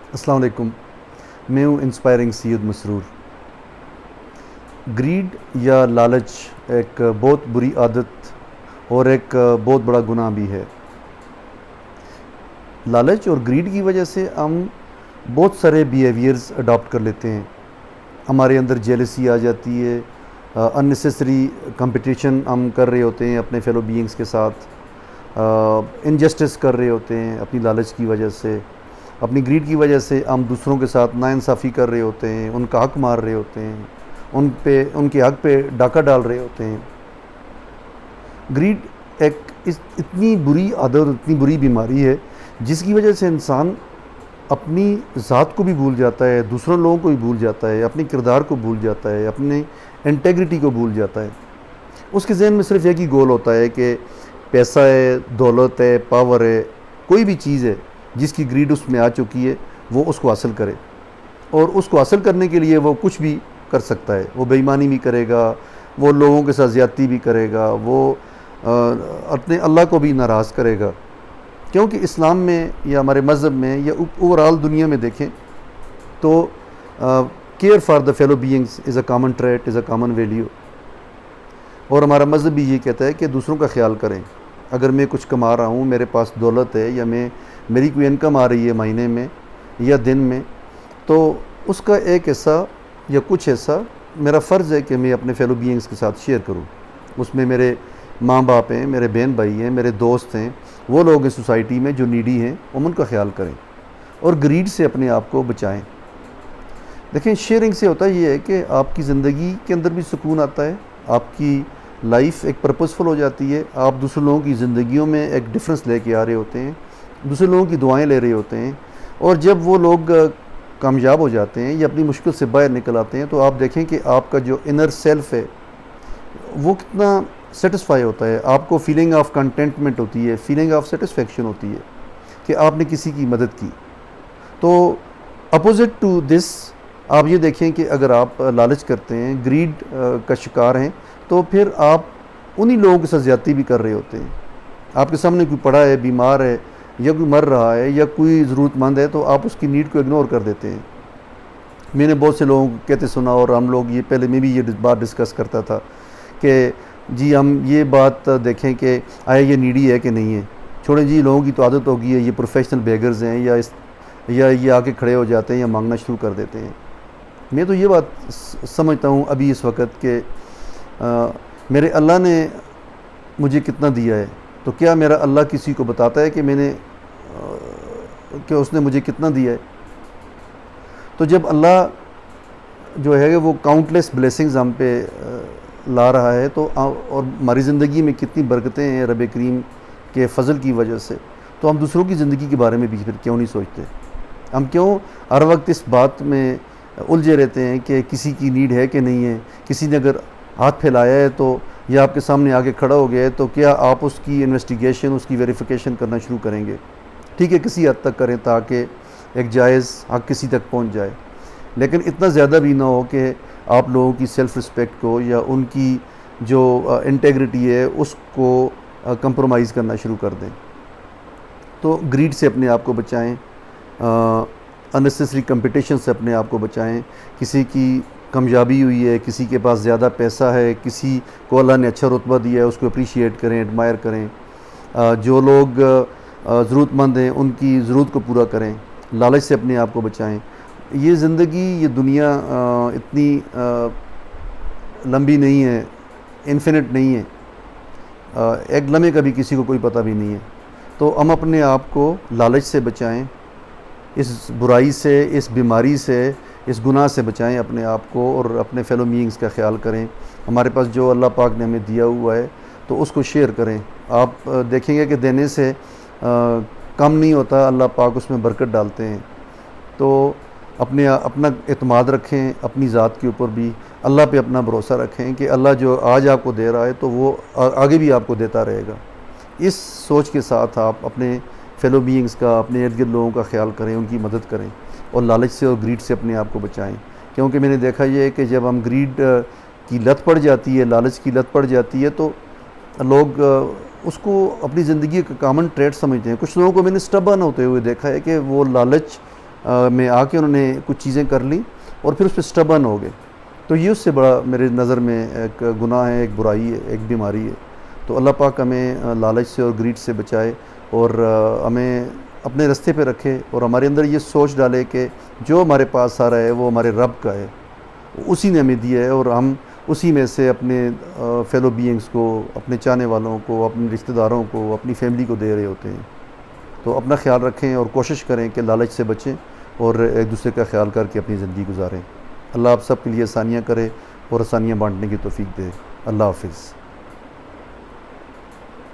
السلام علیکم، میں ہوں انسپائرنگ سید مسرور۔ گریڈ یا لالچ ایک بہت بری عادت اور ایک بہت بڑا گناہ بھی ہے۔ لالچ اور گریڈ کی وجہ سے ہم بہت سارے بیہیویئرز اڈاپٹ کر لیتے ہیں۔ ہمارے اندر جیلسی آ جاتی ہے، اننیسیسری کمپٹیشن ہم کر رہے ہوتے ہیں اپنے فیلو بینگز کے ساتھ، انجسٹس کر رہے ہوتے ہیں اپنی لالچ کی وجہ سے، اپنی گریڈ کی وجہ سے ہم دوسروں کے ساتھ ناانصافی کر رہے ہوتے ہیں، ان کا حق مار رہے ہوتے ہیں، ان کے حق پہ ڈاکہ ڈال رہے ہوتے ہیں۔ گریڈ ایک اتنی بری عادت، اتنی بری بیماری ہے جس کی وجہ سے انسان اپنی ذات کو بھی بھول جاتا ہے، دوسروں لوگوں کو بھی بھول جاتا ہے، اپنی کردار کو بھول جاتا ہے، اپنی انٹیگریٹی کو بھول جاتا ہے۔ اس کے ذہن میں صرف ایک ہی گول ہوتا ہے کہ پیسہ ہے، دولت ہے، پاور ہے، کوئی بھی چیز ہے جس کی گریڈ اس میں آ چکی ہے وہ اس کو حاصل کرے، اور اس کو حاصل کرنے کے لیے وہ کچھ بھی کر سکتا ہے۔ وہ بے ایمانی بھی کرے گا، وہ لوگوں کے ساتھ زیادتی بھی کرے گا، وہ اپنے اللہ کو بھی ناراض کرے گا، کیونکہ اسلام میں یا ہمارے مذہب میں یا اوورآل دنیا میں دیکھیں تو care for the fellow beings is a common trait, is a common value, اور ہمارا مذہب بھی یہ کہتا ہے کہ دوسروں کا خیال کریں۔ اگر میں کچھ کما رہا ہوں، میرے پاس دولت ہے، یا میری کوئی انکم آ رہی ہے مہینے میں یا دن میں، تو اس کا ایک حصہ یا کچھ حصہ میرا فرض ہے کہ میں اپنے فیلو بینگز کے ساتھ شیئر کروں۔ اس میں میرے ماں باپ ہیں، میرے بہن بھائی ہیں، میرے دوست ہیں، وہ لوگ ہیں سوسائٹی میں جو نیڈی ہیں، ہم ان کا خیال کریں اور گریڈ سے اپنے آپ کو بچائیں۔ دیکھیں، شیئرنگ سے ہوتا یہ ہے کہ آپ کی زندگی کے اندر بھی سکون آتا ہے، آپ کی لائف ایک پرپسفل ہو جاتی ہے، آپ دوسرے لوگوں کی زندگیوں میں ایک ڈفرنس لے کے آ رہے ہوتے ہیں، دوسرے لوگوں کی دعائیں لے رہے ہوتے ہیں، اور جب وہ لوگ کامیاب ہو جاتے ہیں یا اپنی مشکل سے باہر نکل آتے ہیں تو آپ دیکھیں کہ آپ کا جو انر سیلف ہے وہ کتنا سیٹسفائی ہوتا ہے، آپ کو فیلنگ آف کنٹینٹمنٹ ہوتی ہے، فیلنگ آف سیٹسفیکشن ہوتی ہے کہ آپ نے کسی کی مدد کی۔ تو اپوزٹ ٹو دس آپ یہ دیکھیں کہ اگر آپ لالچ کرتے ہیں، گریڈ کا شکار ہیں، تو پھر آپ انہی لوگوں کے ساتھ زیادتی بھی کر رہے ہوتے ہیں۔ آپ کے سامنے کوئی پڑا ہے، بیمار ہے، یا کوئی مر رہا ہے، یا کوئی ضرورت مند ہے، تو آپ اس کی نیڈ کو اگنور کر دیتے ہیں۔ میں نے بہت سے لوگوں کو کہتے سنا، اور ہم لوگ یہ پہلے میں بھی یہ بات ڈسکس کرتا تھا کہ جی ہم یہ بات دیکھیں کہ آیا یہ نیڈی ہے کہ نہیں ہے، چھوڑیں جی، لوگوں کی تو عادت ہوگی ہے، یہ پروفیشنل بیگرز ہیں، یا یہ آ کے کھڑے ہو جاتے ہیں یا مانگنا شروع کر دیتے ہیں۔ میں تو یہ بات سمجھتا ہوں ابھی اس وقت کہ میرے اللہ نے مجھے کتنا دیا ہے، تو کیا میرا اللہ کسی کو بتاتا ہے کہ اس نے مجھے کتنا دیا ہے؟ تو جب اللہ جو ہے وہ کاؤنٹلیس بلیسنگز ہم پہ لا رہا ہے، تو اور ہماری زندگی میں کتنی برکتیں ہیں رب کریم کے فضل کی وجہ سے، تو ہم دوسروں کی زندگی کے بارے میں بھی پھر کیوں نہیں سوچتے؟ ہم کیوں ہر وقت اس بات میں الجھے رہتے ہیں کہ کسی کی نیڈ ہے کہ نہیں ہے؟ کسی نے اگر ہاتھ پھیلایا ہے تو یا آپ کے سامنے آگے کھڑا ہو گیا ہے تو کیا آپ اس کی انویسٹیگیشن، اس کی ویریفیکیشن کرنا شروع کریں گے؟ ٹھیک ہے، کسی حد تک کریں تاکہ ایک جائز حق کسی تک پہنچ جائے، لیکن اتنا زیادہ بھی نہ ہو کہ آپ لوگوں کی سیلف رسپیکٹ کو یا ان کی جو انٹیگریٹی ہے اس کو کمپرومائز کرنا شروع کر دیں۔ تو گریڈ سے اپنے آپ کو بچائیں، اننیسیسری کمپٹیشن سے اپنے آپ کو بچائیں۔ کسی کی کامیابی ہوئی ہے، کسی کے پاس زیادہ پیسہ ہے، کسی کو اللہ نے اچھا رتبہ دیا ہے، اس کو اپریشیٹ کریں، ایڈمائر کریں۔ جو لوگ ضرورت مند ہیں ان کی ضرورت کو پورا کریں، لالچ سے اپنے آپ کو بچائیں۔ یہ زندگی، یہ دنیا اتنی لمبی نہیں ہے، انفینٹ نہیں ہے، ایک لمحے کا بھی کسی کو کوئی پتہ بھی نہیں ہے۔ تو ہم اپنے آپ کو لالچ سے بچائیں، اس برائی سے، اس بیماری سے، اس گناہ سے بچائیں اپنے آپ کو، اور اپنے فیلو بینگز کا خیال کریں۔ ہمارے پاس جو اللہ پاک نے ہمیں دیا ہوا ہے تو اس کو شیئر کریں۔ آپ دیکھیں گے کہ دینے سے کم نہیں ہوتا، اللہ پاک اس میں برکت ڈالتے ہیں۔ تو اپنا اعتماد رکھیں اپنی ذات کے اوپر بھی، اللہ پہ اپنا بھروسہ رکھیں کہ اللہ جو آج آپ کو دے رہا ہے تو وہ آگے بھی آپ کو دیتا رہے گا۔ اس سوچ کے ساتھ آپ اپنے فیلو بینگز کا، اپنے ارد گرد لوگوں کا خیال کریں، ان کی مدد کریں، اور لالچ سے اور گریڈ سے اپنے آپ کو بچائیں۔ کیونکہ میں نے دیکھا یہ ہے کہ جب ہم گریڈ کی لت پڑ جاتی ہے، لالچ کی لت پڑ جاتی ہے، تو لوگ اس کو اپنی زندگی کا کامن ٹریٹ سمجھتے ہیں۔ کچھ لوگوں کو میں نے سٹبن ہوتے ہوئے دیکھا ہے کہ وہ لالچ میں آ کے انہوں نے کچھ چیزیں کر لیں اور پھر اس پہ اسٹبن ہو گئے. تو یہ اس سے بڑا میرے نظر میں ایک گناہ ہے, ایک برائی ہے, ایک بیماری ہے. تو اللہ پاک ہمیں لالچ سے اور گریڈ سے بچائے اور ہمیں اپنے رستے پہ رکھے اور ہمارے اندر یہ سوچ ڈالے کہ جو ہمارے پاس آ رہا ہے وہ ہمارے رب کا ہے, اسی نے ہمیں دیا ہے اور ہم اسی میں سے اپنے فیلو بینگز کو, اپنے چاہنے والوں کو, اپنے رشتہ داروں کو, اپنی فیملی کو دے رہے ہوتے ہیں. تو اپنا خیال رکھیں اور کوشش کریں کہ لالچ سے بچیں اور ایک دوسرے کا خیال کر کے اپنی زندگی گزاریں. اللہ آپ سب کے لیے آسانیاں کرے اور آسانیاں بانٹنے کی توفیق دے. اللہ حافظ.